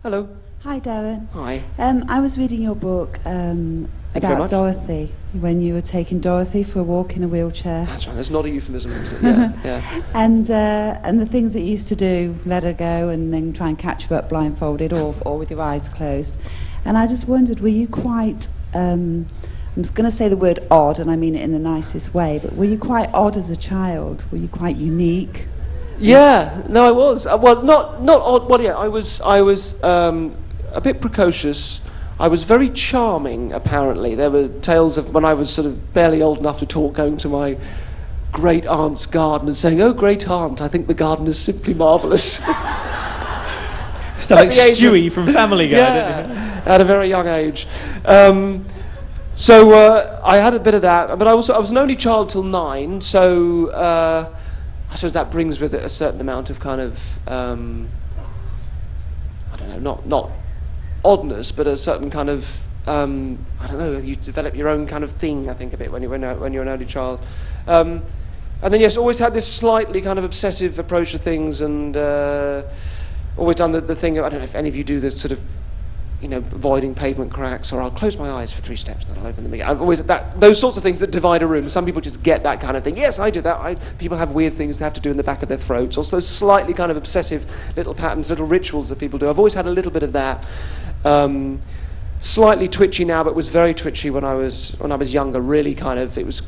Hello. Hi, Derren. Hi. I was reading your book about Dorothy, when you were taking Dorothy for a walk in a wheelchair. That's right, that's not a euphemism, is it? Yeah, yeah. And the things that you used to do, let her go and then try and catch her up blindfolded or with your eyes closed. And I just wondered, were you quite, I'm just going to say the word odd, and I mean it in the nicest way, but were you quite odd as a child? Were you quite unique? Yeah, no, I was. Well, not odd. Well, yeah, I was a bit precocious. I was very charming, apparently. There were tales of when I was sort of barely old enough to talk, going to my great aunt's garden and saying, "Oh, great aunt, I think the garden is simply marvellous." It's like Stewie from Family Guy. Yeah, at a very young age. So I had a bit of that, but I was an only child till 9, so I suppose that brings with it a certain amount of kind of I don't know, not oddness, but a certain kind of I don't know. You develop your own kind of thing, I think, a bit when you're an early child. And then yes, always had this slightly kind of obsessive approach to things, and always done the thing. I don't know if any of you do the sort of, you know, avoiding pavement cracks, or I'll close my eyes for 3 steps and then I'll open them again. I've always those sorts of things that divide a room. Some people just get that kind of thing. Yes, I do that. People have weird things they have to do in the back of their throats. Also, slightly kind of obsessive little patterns, little rituals that people do. I've always had a little bit of that. Slightly twitchy now, but was very twitchy when I was younger. Really, kind of, it was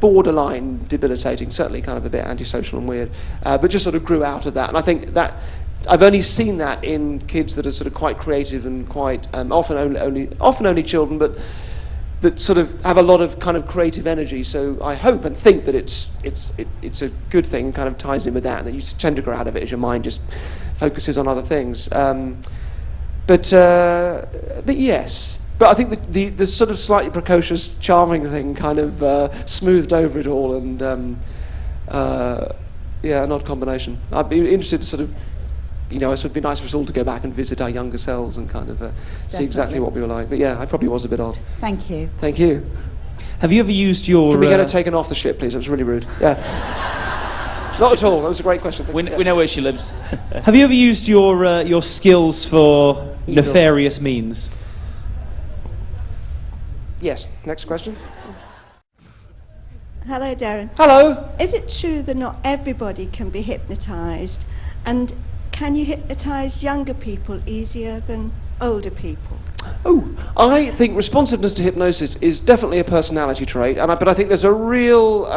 borderline debilitating. Certainly, kind of a bit antisocial and weird. But just sort of grew out of that. And I think that I've only seen that in kids that are sort of quite creative and quite often only children, but that sort of have a lot of kind of creative energy. So I hope and think that it's a good thing and kind of ties in with that, and that you tend to grow out of it as your mind just focuses on other things. But yes. But I think the sort of slightly precocious, charming thing kind of smoothed over it all, and yeah, an odd combination. I'd be interested to sort of, you know, it would be nice for us all to go back and visit our younger selves and kind of see exactly what we were like. But yeah, I probably was a bit odd. Thank you. Thank you. Have you ever used your... Can we get her taken off the ship, please? That was really rude. Yeah. Not at all. That was a great question. We know where she lives. Have you ever used your skills for nefarious means? Yes. Next question. Hello, Derren. Hello. Is it true that not everybody can be hypnotised? And can you hypnotise younger people easier than older people? Oh, I think responsiveness to hypnosis is definitely a personality trait, but I think there's a real...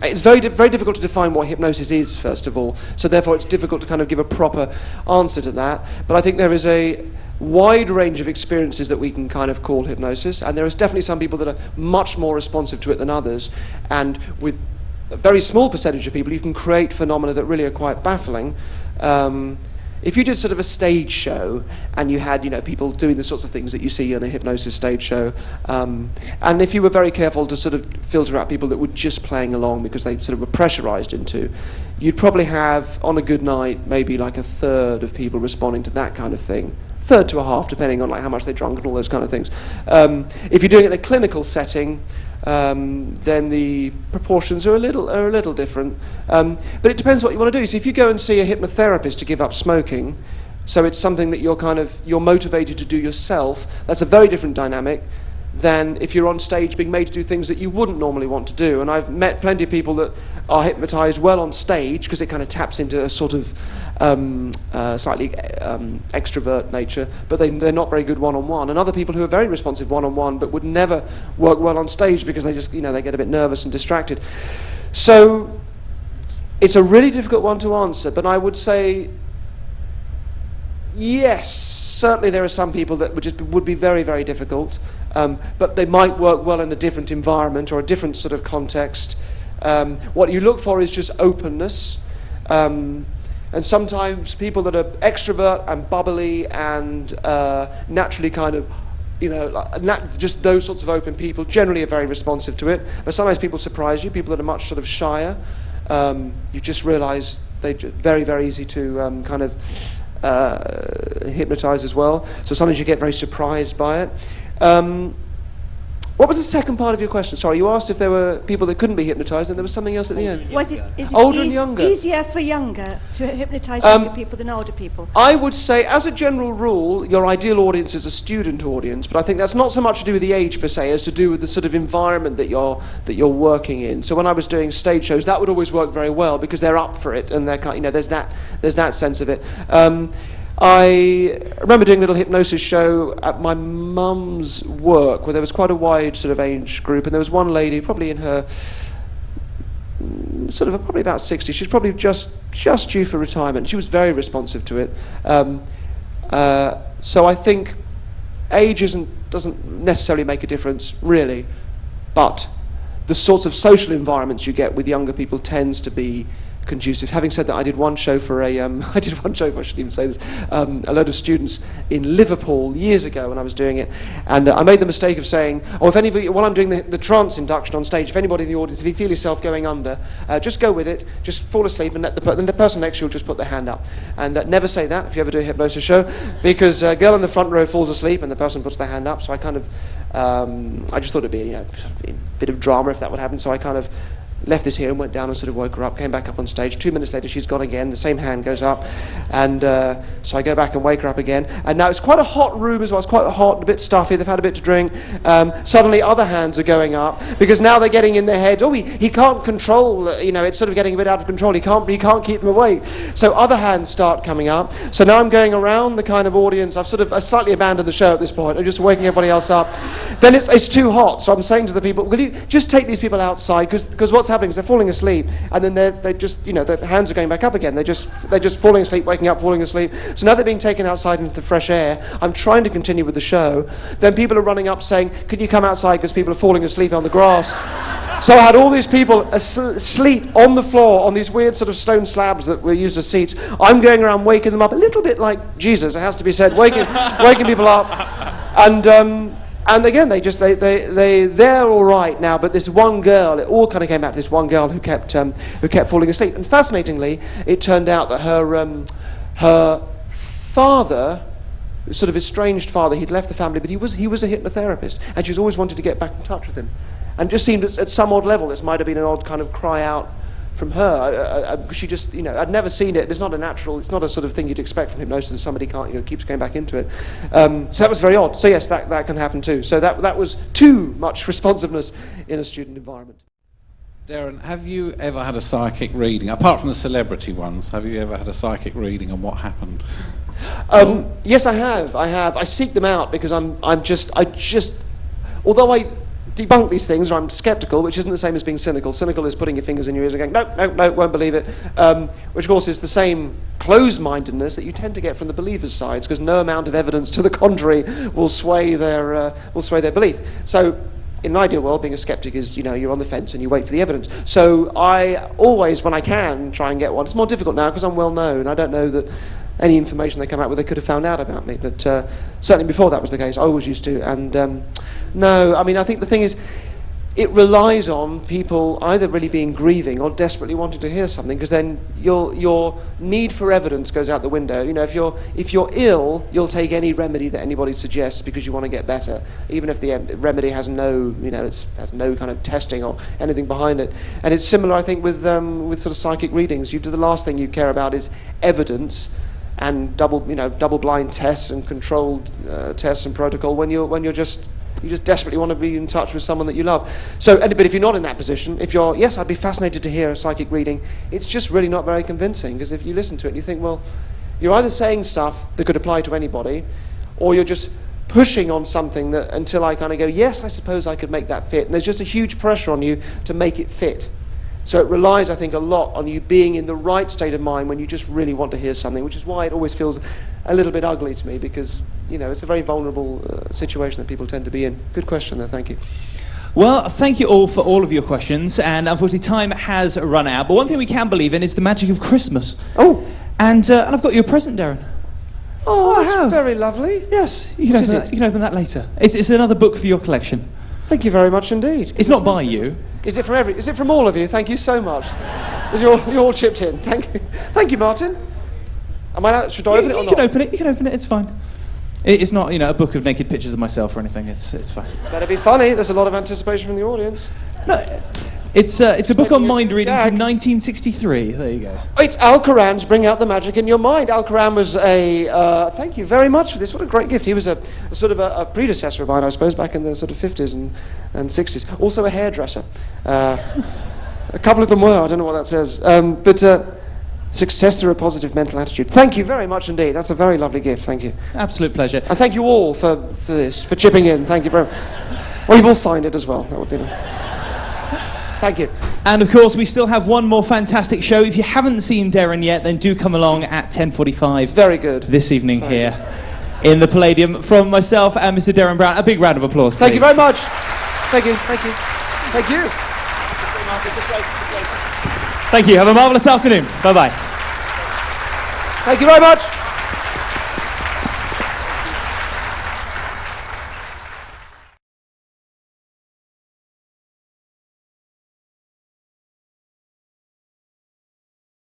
it's very difficult to define what hypnosis is, first of all, so therefore it's difficult to kind of give a proper answer to that. But I think there is a wide range of experiences that we can kind of call hypnosis, and there is definitely some people that are much more responsive to it than others, and with a very small percentage of people you can create phenomena that really are quite baffling. If you did sort of a stage show and you had, you know, people doing the sorts of things that you see in a hypnosis stage show, and if you were very careful to sort of filter out people that were just playing along because they sort of were pressurized into, you'd probably have, on a good night, maybe like a third of people responding to that kind of thing. Third to a half, depending on like how much they drunk and all those kind of things. If you're doing it in a clinical setting, then the proportions are a little different. But it depends what you want to do. So if you go and see a hypnotherapist to give up smoking, so it's something that you're motivated to do yourself, that's a very different dynamic than if you're on stage being made to do things that you wouldn't normally want to do. And I've met plenty of people that are hypnotized well on stage because it kind of taps into a sort of slightly extrovert nature, but they're not very good one-on-one. And other people who are very responsive one-on-one but would never work well on stage because they just, you know, they get a bit nervous and distracted. So it's a really difficult one to answer, but I would say yes, certainly there are some people that would be very, very difficult, but they might work well in a different environment or a different sort of context. What you look for is just openness. And sometimes people that are extrovert and bubbly and naturally kind of, you know, just those sorts of open people generally are very responsive to it. But sometimes people surprise you, people that are much sort of shyer. You just realise they're very, very easy to kind of hypnotise as well. So sometimes you get very surprised by it. What was the second part of your question? Sorry, you asked if there were people that couldn't be hypnotised, and there was something else at the end. Is it Older and younger? easier for younger to hypnotise younger people than older people? I would say, as a general rule, your ideal audience is a student audience, but I think that's not so much to do with the age per se as to do with the sort of environment that you're working in. So when I was doing stage shows, that would always work very well because they're up for it, and they're kind, there's that sense of it. I remember doing a little hypnosis show at my mum's work where there was quite a wide sort of age group, and there was one lady probably in her probably about 60. She's probably just due for retirement. She was very responsive to it. So I think age doesn't necessarily make a difference really, but the sorts of social environments you get with younger people tends to be conducive. Having said that, I did one show for I shouldn't even say this, a load of students in Liverpool years ago when I was doing it, and I made the mistake of saying, if any of you, while I'm doing the trance induction on stage, if anybody in the audience, if you feel yourself going under, just go with it, just fall asleep, and then the person next to you will just put their hand up. And never say that if you ever do a hypnosis show, because a girl in the front row falls asleep and the person puts their hand up, so I kind of, I just thought it'd be, sort of a bit of drama if that would happen, so I kind of left this here and went down and sort of woke her up, came back up on stage. 2 minutes later, she's gone again. The same hand goes up. And so I go back and wake her up again. And now it's quite a hot room as well. It's quite hot, a bit stuffy. They've had a bit to drink. Suddenly, other hands are going up because now they're getting in their heads. Oh, he can't control, it's sort of getting a bit out of control. He can't keep them awake. So other hands start coming up. So now I'm going around the kind of audience. I slightly abandoned the show at this point. I'm just waking everybody else up. Then it's too hot. So I'm saying to the people, will you just take these people outside? Because what's happening is they're falling asleep, and then they just, their hands are going back up again. They're just falling asleep, waking up, falling asleep. So now they're being taken outside into the fresh air. I'm trying to continue with the show. Then people are running up saying, "Can you come outside because people are falling asleep on the grass?" So I had all these people asleep on the floor on these weird sort of stone slabs that were used as seats. I'm going around waking them up, a little bit like Jesus, it has to be said, waking people up, and again, they're all right now. But this one girl, it all kind of came back to this one girl who kept falling asleep. And fascinatingly, it turned out that her father, sort of estranged father, he'd left the family, but he was a hypnotherapist, and she's always wanted to get back in touch with him. And it just seemed at some odd level, this might have been an odd kind of cry out from her. She just, I'd never seen it. It's not a sort of thing you'd expect from hypnosis, and somebody keeps going back into it. So that was very odd. So yes, that can happen too. So that was too much responsiveness in a student environment. Derren, have you ever had a psychic reading, apart from the celebrity ones? Have you ever had a psychic reading, and what happened? Yes, I have. I seek them out because although I debunk these things, or I'm sceptical, which isn't the same as being cynical. Cynical is putting your fingers in your ears and going, no, won't believe it, which of course is the same closed-mindedness that you tend to get from the believers' sides, because no amount of evidence to the contrary will sway their belief. So in an ideal world, being a skeptic is, you're on the fence and you wait for the evidence. So I always, when I can, try and get one. It's more difficult now because I'm well known. I don't know that any information they come out with they could have found out about me, but certainly before that was the case. I always used to, and no, I think the thing is, it relies on people either really being grieving or desperately wanting to hear something, because then your need for evidence goes out the window. If you're ill, you'll take any remedy that anybody suggests because you want to get better, even if the remedy has no, has no kind of testing or anything behind it. And it's similar, I think, with sort of psychic readings. The last thing you care about is evidence and double-blind tests and controlled tests and protocol when you just desperately want to be in touch with someone that you love. So, but if you're not in that position, yes, I'd be fascinated to hear a psychic reading. It's just really not very convincing, because if you listen to it and you think, well, you're either saying stuff that could apply to anybody, or you're just pushing on something that until I kind of go, yes, I suppose I could make that fit. And there's just a huge pressure on you to make it fit. So it relies, I think, a lot on you being in the right state of mind when you just really want to hear something, which is why it always feels a little bit ugly to me, because, it's a very vulnerable situation that people tend to be in. Good question, though. Thank you. Well, thank you all for all of your questions, and unfortunately time has run out. But one thing we can believe in is the magic of Christmas. Oh! And I've got you a present, Derren. Oh, that's very lovely. Yes, you can open that later. It's another book for your collection. Thank you very much indeed. It's not by you. Is it from all of you? Thank you so much. You're all chipped in. Thank you. Thank you, Martin. Should I open it or not? You can open it. It's fine. It's not, you know, a book of naked pictures of myself or anything. It's fine. Better be funny. There's a lot of anticipation from the audience. No, it's a book on mind reading gag. from 1963. There you go. It's Al-Quran's Bring Out the Magic in Your Mind. Al-Quran was a... thank you very much for this. What a great gift. He was a sort of a predecessor of mine, I suppose, back in the sort of 50s and 60s. Also a hairdresser. A couple of them were. I don't know what that says. Success through a positive mental attitude. Thank you very much indeed. That's a very lovely gift. Thank you. Absolute pleasure. And thank you all for this, for chipping in. Thank you very much. Well, you've all signed it as well. That would be nice. Thank you. And of course, we still have one more fantastic show. If you haven't seen Derren yet, then do come along at 10:45. It's very good. This evening here in the Palladium. From myself and Mr. Derren Brown, a big round of applause, please. Thank you very much. Thank you. Thank you. Thank you. Thank you. Have a marvellous afternoon. Bye-bye. Thank you very much.